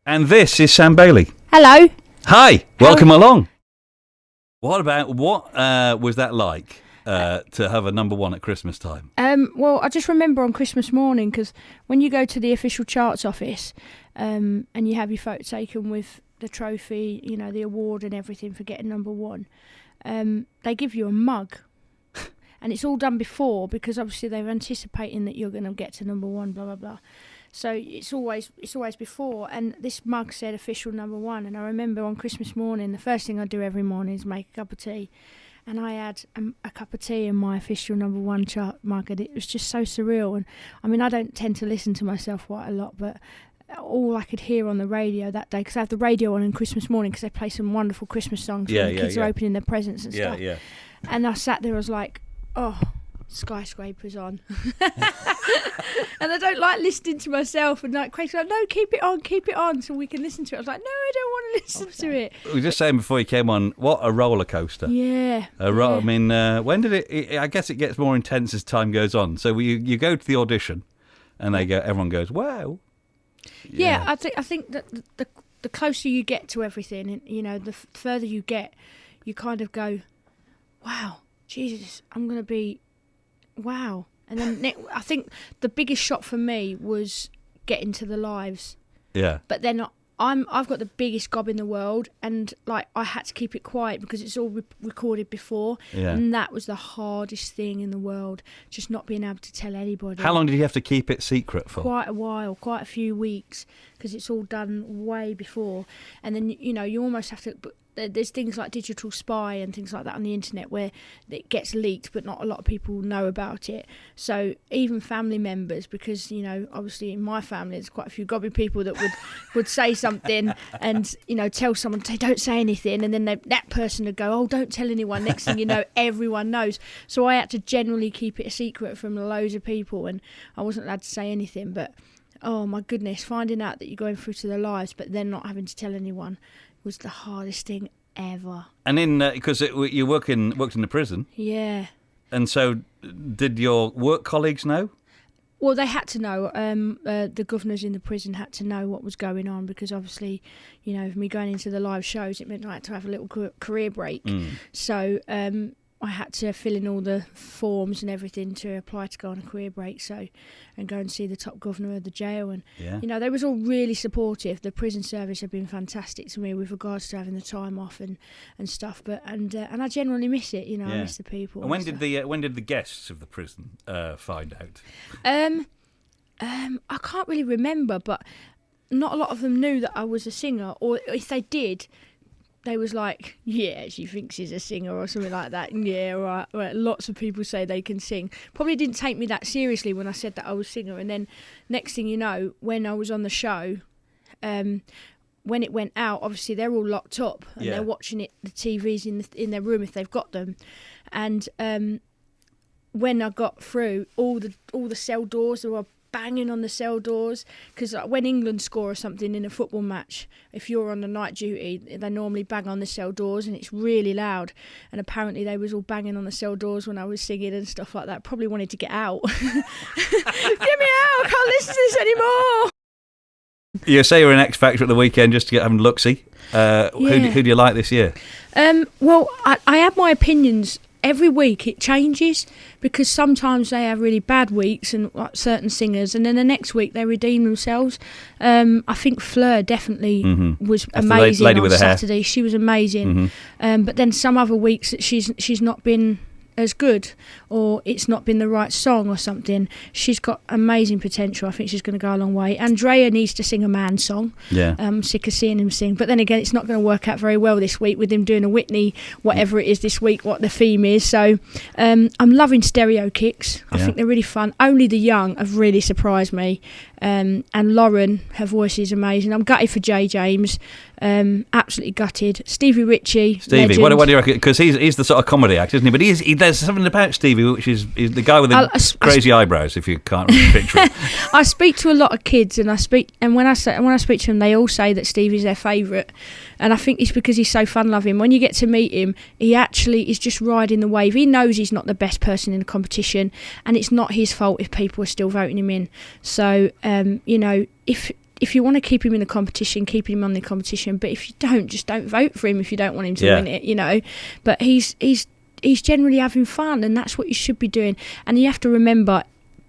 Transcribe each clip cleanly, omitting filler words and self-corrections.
And this is Sam Bailey. Hello. Hi, welcome along. What was that like to have a number one at Christmas time? Well, I just remember on Christmas morning, because when you go to the official charts office and you have your photo taken with the trophy, you know, the award and everything for getting number one, they give you a mug. And it's all done before, because obviously they're anticipating that you're going to get to number one, blah, blah, blah. So it's always before, and this mug said official number one. And I remember on Christmas morning, the first thing I do every morning is make a cup of tea, and I had a cup of tea in my official number one chart mug, and it was just so surreal. And I mean, I don't tend to listen to myself quite a lot, but all I could hear on the radio that day, because I have the radio on Christmas morning, because they play some wonderful Christmas songs when the kids are opening their presents and stuff. Yeah. And I sat there, I was like, oh, Skyscraper's on. And I don't like listening to myself, and like Craig's like, no, keep it on so we can listen to it. I was like, no, I don't want to listen to it. We were just saying before you came on, what a roller coaster. Yeah. I mean, when did it I guess it gets more intense as time goes on. So you go to the audition and everyone goes, wow. Yeah, I think that the closer you get to everything, and you know, the further you get, you kind of go, wow, Jesus, I'm going to be, wow. And then I think the biggest shock for me was getting to the lives. Yeah. But then I've got the biggest gob in the world, and like I had to keep it quiet because it's all recorded before. Yeah. And that was the hardest thing in the world, just not being able to tell anybody. How long did you have to keep it secret for? Quite a while, quite a few weeks, because it's all done way before. And then, you know, you almost have to... There's things like Digital Spy and things like that on the internet where it gets leaked, but not a lot of people know about it. So even family members, because, you know, obviously in my family there's quite a few gobby people that would say something and, you know, tell someone, don't say anything, and then that person would go, oh, don't tell anyone. Next thing you know, everyone knows. So I had to generally keep it a secret from loads of people, and I wasn't allowed to say anything. But oh my goodness, finding out that you're going through to their lives but then not having to tell anyone was the hardest thing ever. And in because you worked in the prison. Yeah. And so, did your work colleagues know? Well, they had to know. The governors in the prison had to know what was going on, because obviously, you know, me going into the live shows, it meant I had to have a little career break. So I had to fill in all the forms and everything to apply to go on a career break, and go and see the top governor of the jail. And, you know, they was all really supportive. The prison service have been fantastic to me with regards to having the time off and stuff. But and I generally miss it, you know, I miss the people. And when did the guests of the prison find out? I can't really remember, but not a lot of them knew that I was a singer, or if they did, they was like, yeah, she thinks she's a singer or something like that. Yeah, right. Lots of people say they can sing. Probably didn't take me that seriously when I said that I was a singer. And then next thing you know, when I was on the show, when it went out, obviously they're all locked up and they're watching it, the TVs in their room if they've got them. And when I got through, all the cell doors, they were banging on the cell doors, because when England score or something in a football match, if you're on the night duty, they normally bang on the cell doors and it's really loud. And apparently they was all banging on the cell doors when I was singing and stuff like that. Probably wanted to get out. Get me out, I can't listen to this anymore. You say you're in Xfactor at the weekend just to get having look-see. Who do you like this year? Well, I have my opinions. Every week it changes, because sometimes they have really bad weeks and like certain singers, and then the next week they redeem themselves. I think Fleur definitely was amazing lady on with the Saturday. Hair. She was amazing. But then some other weeks that she's not been as good, or it's not been the right song or something. She's got amazing potential. I think she's going to go a long way. Andrea needs to sing a man song. Yeah. I'm sick of seeing him sing. But then again, it's not going to work out very well this week with him doing a Whitney, whatever it is this week, what the theme is. So I'm loving Stereo Kicks. I think they're really fun. Only the Young have really surprised me. And Lauren, her voice is amazing. I'm gutted for Jay James. Absolutely gutted. Stevie Ritchie. Stevie, what do you reckon? Because he's the sort of comedy actor, isn't he? But there's something about Stevie which is the guy with the crazy eyebrows. If you can't picture it. I speak to a lot of kids, and when I speak to them, they all say that Stevie's their favourite. And I think it's because he's so fun-loving. When you get to meet him, he actually is just riding the wave. He knows he's not the best person in the competition, and it's not his fault if people are still voting him in. So, you know, if if you want to keep him in the competition, keep him on the competition. But if you don't, just don't vote for him if you don't want him to win it, you know. But he's generally having fun, and that's what you should be doing. And you have to remember,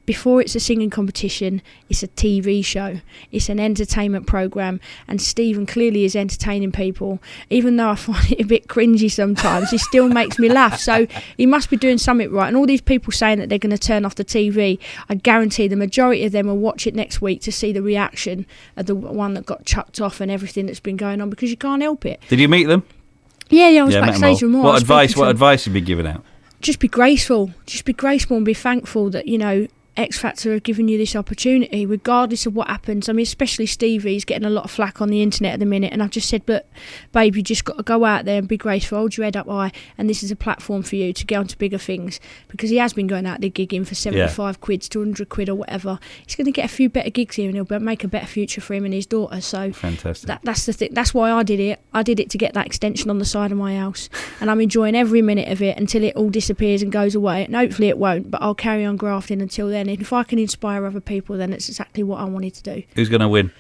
before it's a singing competition, it's a TV show. It's an entertainment programme, and Stephen clearly is entertaining people. Even though I find it a bit cringy sometimes, he still makes me laugh. So he must be doing something right. And all these people saying that they're going to turn off the TV, I guarantee the majority of them will watch it next week to see the reaction of the one that got chucked off and everything that's been going on, because you can't help it. Did you meet them? Yeah, I was backstage with them all. What advice have you given out? Just be graceful. Just be graceful and be thankful that, you know, Xfactor have given you this opportunity, regardless of what happens. I mean, especially Stevie's getting a lot of flack on the internet at the minute, and I've just said, but babe, you just got to go out there and be graceful, hold your head up high, and this is a platform for you to get onto bigger things, because he has been going out there gigging for 75 quid, 200 quid or whatever. He's going to get a few better gigs here, and he'll make a better future for him and his daughter. So fantastic. That's the thing. That's why I did it. I did it to get that extension on the side of my house, and I'm enjoying every minute of it until it all disappears and goes away. And hopefully it won't, but I'll carry on grafting until then. And if I can inspire other people, then it's exactly what I wanted to do. Who's going to win?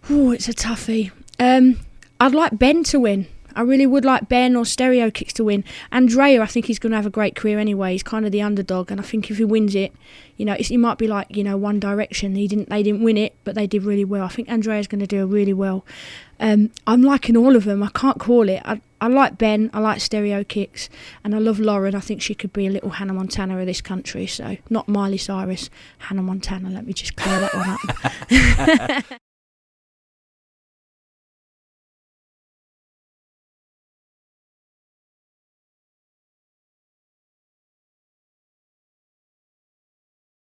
Oh, it's a toughie. I'd like Ben to win. I really would like Ben or Stereo Kicks to win. Andrea, I think he's going to have a great career anyway. He's kind of the underdog, and I think if he wins it, you know, he might be like, you know, One Direction. They didn't win it, but they did really well. I think Andrea's going to do really well. I'm liking all of them. I can't call it. I like Ben, I like Stereo Kicks, and I love Lauren. I think she could be a little Hannah Montana of this country. So not Miley Cyrus, Hannah Montana. Let me just clear that one up.